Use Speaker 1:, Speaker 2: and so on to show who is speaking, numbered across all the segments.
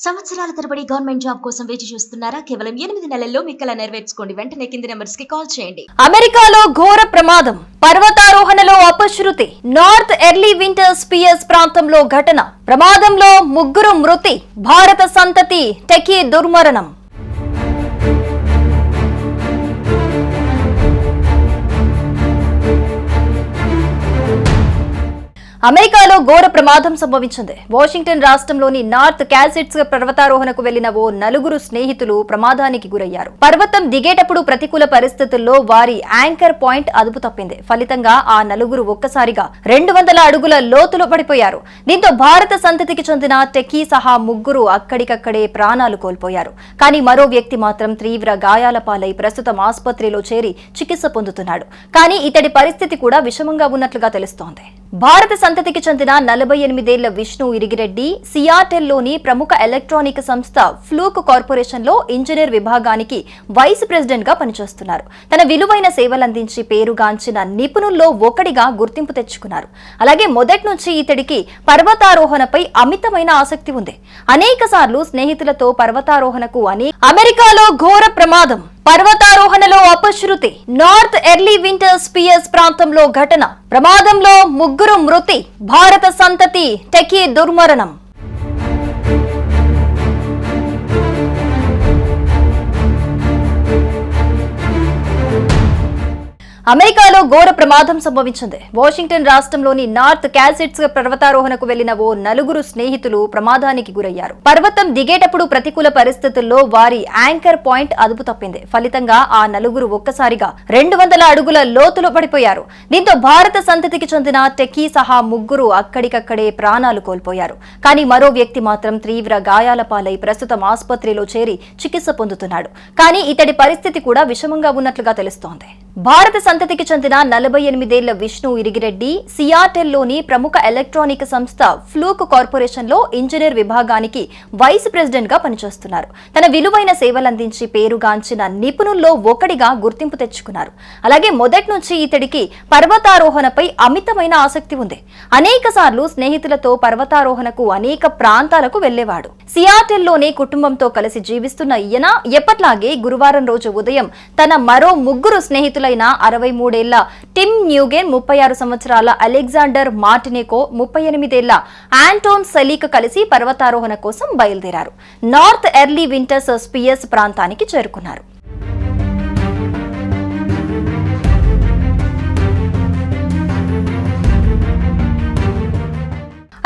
Speaker 1: సంవత్సరాల తరబడి government job కోసం వేచి చూస్తున్నారా? కేవలం 8 నెలల్లో మీ కల నెరవేర్చుకోండి. వెంటనే కింది నెంబర్స్ కి కాల్ చేయండి.
Speaker 2: అమెరికాలో ఘోర ప్రమాదం, పర్వతారోహణలో అపశృతి. నార్త్ ఎర్లీ వింటర్స్ పిఎస్ ప్రాంతంలో ఘటన, ప్రమాదంలో 3 మృతి. భారత సంతతి టెకీ దుర్మరణం. అమెరికాలో ఘోర ప్రమాదం సంభవించింది. వాషింగ్టన్ రాష్ట్రంలోని నార్త్ క్యాసిట్స్ పర్వతారోహణకు వెళ్లిన ఓ 4 స్నేహితులు ప్రమాదానికి గురయ్యారు. పర్వతం దిగేటప్పుడు ప్రతికూల పరిస్థితుల్లో వారి యాంకర్ పాయింట్ అదుపు తప్పింది. ఫలితంగా ఆ 4 ఒక్కసారిగా 200 అడుగుల లోతులో పడిపోయారు. దీంతో భారత సంతతికి చెందిన టెకీ సహా 3 అక్కడికక్కడే ప్రాణాలు కోల్పోయారు. కానీ మరో వ్యక్తి మాత్రం తీవ్ర గాయాల పాలై ప్రస్తుతం ఆసుపత్రిలో చేరి చికిత్స పొందుతున్నాడు. కానీ ఇతడి పరిస్థితి కూడా విషమంగా ఉన్నట్లుగా తెలుస్తోంది. భారత సంతతికి చెందిన 48 ఏళ్ల విష్ణు ఇరిగిరెడ్డి సియాటెల్లోని ప్రముఖ ఎలక్ట్రానిక్ సంస్థ ఫ్లూక్ కార్పొరేషన్ లో ఇంజనీర్ విభాగానికి వైస్ ప్రెసిడెంట్ గా పనిచేస్తున్నారు. తన విలువైన సేవలందించి పేరుగాంచిన నిపుణుల్లో ఒకడిగా గుర్తింపు తెచ్చుకున్నారు. అలాగే మొదటి నుంచి ఇతడికి పర్వతారోహణపై అమితమైన ఆసక్తి ఉంది. అనేక సార్లు స్నేహితులతో పర్వతారోహణకు అమెరికాలో ఘోర ప్రమాదం, పర్వతారోహణలో అపశృతి. నార్త్ ఎర్లీ వింటర్స్ పిఎస్ ప్రాంతంలో ఘటన, ప్రమాదంలో 3 మృతి. భారత సంతతి టెకీ దుర్మరణం. అమెరికాలో ఘోర ప్రమాదం సంభవించింది. వాషింగ్టన్ రాష్ట్రంలోని నార్త్ క్యాసిట్స్ పర్వతారోహణకు వెళ్లిన ఓ 4 స్నేహితులు ప్రమాదానికి గురయ్యారు. పర్వతం దిగేటప్పుడు ప్రతికూల పరిస్థితుల్లో వారి యాంకర్ పాయింట్ అదుపు తప్పింది. ఫలితంగా ఆ 4 ఒక్కసారిగా 200 అడుగుల లోతులో పడిపోయారు. దీంతో భారత సంతతికి చెందిన టెకీ సహా 3 అక్కడికక్కడే ప్రాణాలు కోల్పోయారు. కానీ మరో వ్యక్తి మాత్రం తీవ్ర గాయాల పాలై ప్రస్తుతం ఆసుపత్రిలో చేరి చికిత్స పొందుతున్నాడు. కానీ ఇతడి పరిస్థితి కూడా విషమంగా ఉన్నట్లుగా తెలుస్తోంది. భారత సంతతికి చెందిన 48 ఏళ్ల విష్ణు ఇరిగిరెడ్డి సియాటెల్లోని ప్రముఖ ఎలక్ట్రానిక్ సంస్థ ఫ్లూక్ కార్పొరేషన్ లో ఇంజనీర్ విభాగానికి వైస్ ప్రెసిడెంట్ గా పనిచేస్తున్నారు. తన విలువైన సేవలందించి పేరుగాంచిన నిపుణుల్లో ఒకడిగా గుర్తింపు తెచ్చుకున్నారు. అలాగే మొదటి నుంచి ఇతడికి పర్వతారోహణపై అమితమైన ఆసక్తి ఉంది. అనేక సార్లు స్నేహితులతో పర్వతారోహణకు అనేక ప్రాంతాలకు వెళ్లేవాడు. సియాటెల్లోనే కుటుంబంతో కలిసి జీవిస్తున్న ఈయన ఎప్పట్లాగే గురువారం రోజు ఉదయం తన మరో 3 స్నేహితులైన 63 ఏళ్ల టిమ్ న్యూగెన్, 36 సంవత్సరాల అలెగ్జాండర్ మార్టినేకో, 38 ఏళ్ల ఆంటోన్ సెలీక్ కలిసి పర్వతారోహణ కోసం బయలుదేరారు. నార్త్ ఎర్లీ వింటర్స్ పిఎస్ ప్రాంతానికి చేరుకున్నారు.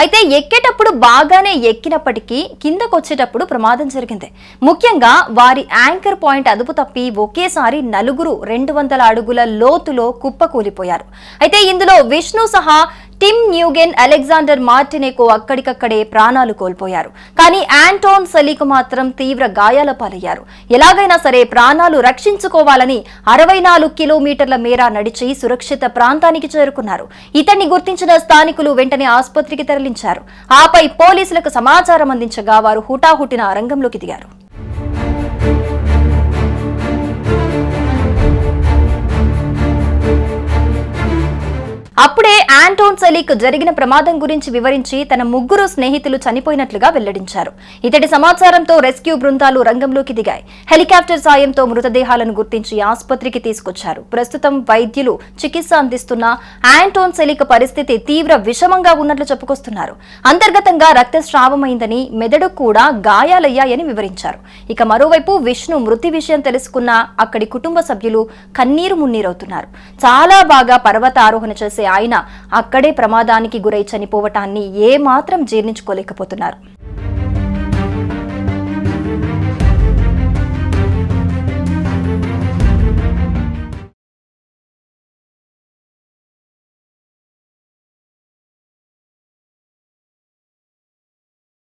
Speaker 2: అయితే ఎక్కేటప్పుడు బాగానే ఎక్కినప్పటికీ కిందకొచ్చేటప్పుడు ప్రమాదం జరిగింది. ముఖ్యంగా వారి యాంకర్ పాయింట్ అదుపు తప్పి ఒకేసారి 4 200 అడుగుల లోతులో కుప్పకూలిపోయారు. అయితే ఇందులో విష్ణు సహా టిమ్ న్యూగెన్, అలెగ్జాండర్ మార్టినేకో అక్కడికక్కడే ప్రాణాలు కోల్పోయారు. కానీ ఆంటోన్ సెలీక్ మాత్రం తీవ్ర గాయాల పాలయ్యారు. ఎలాగైనా సరే ప్రాణాలు రక్షించుకోవాలని 64 కిలోమీటర్ల మేర నడిచి సురక్షిత ప్రాంతానికి చేరుకున్నారు. ఇతన్ని గుర్తించిన స్థానికులు వెంటనే ఆసుపత్రికి తరలించారు. ఆపై పోలీసులకు సమాచారం అందించగా వారు హుటాహుటిన రంగంలోకి దిగారు. అప్పుడే ఆంటోన్ సెలీక్ జరిగిన ప్రమాదం గురించి వివరించి తన 3 స్నేహితులు చనిపోయినట్లుగా వెల్లడించారు. ఇతడి సమాచారంతో రెస్క్యూ బృందాలు రంగంలోకి దిగాయి. హెలికాప్టర్ సాయంతో మృతదేహాలను గుర్తించి ఆసుపత్రికి తీసుకొచ్చారు. ప్రస్తుతం వైద్యులు చికిత్స అందిస్తున్న ఆంటోన్ సెలీక్ పరిస్థితి తీవ్ర విషమంగా ఉన్నట్లు చెప్పుకొస్తున్నారు. అంతర్గతంగా రక్తస్రావమైందని, మెదడు కూడా గాయాలయ్యాయని వివరించారు. ఇక మరోవైపు విష్ణు మృతి విషయం తెలుసుకున్న అక్కడి కుటుంబ సభ్యులు కన్నీరు మున్నీరవుతున్నారు. చాలా బాగా పర్వత ఆరోహణ చేసే ఆయన అక్కడే ప్రమాదానికి గురై చనిపోవటాన్ని ఏమాత్రం జీర్ణించుకోలేకపోతున్నారు.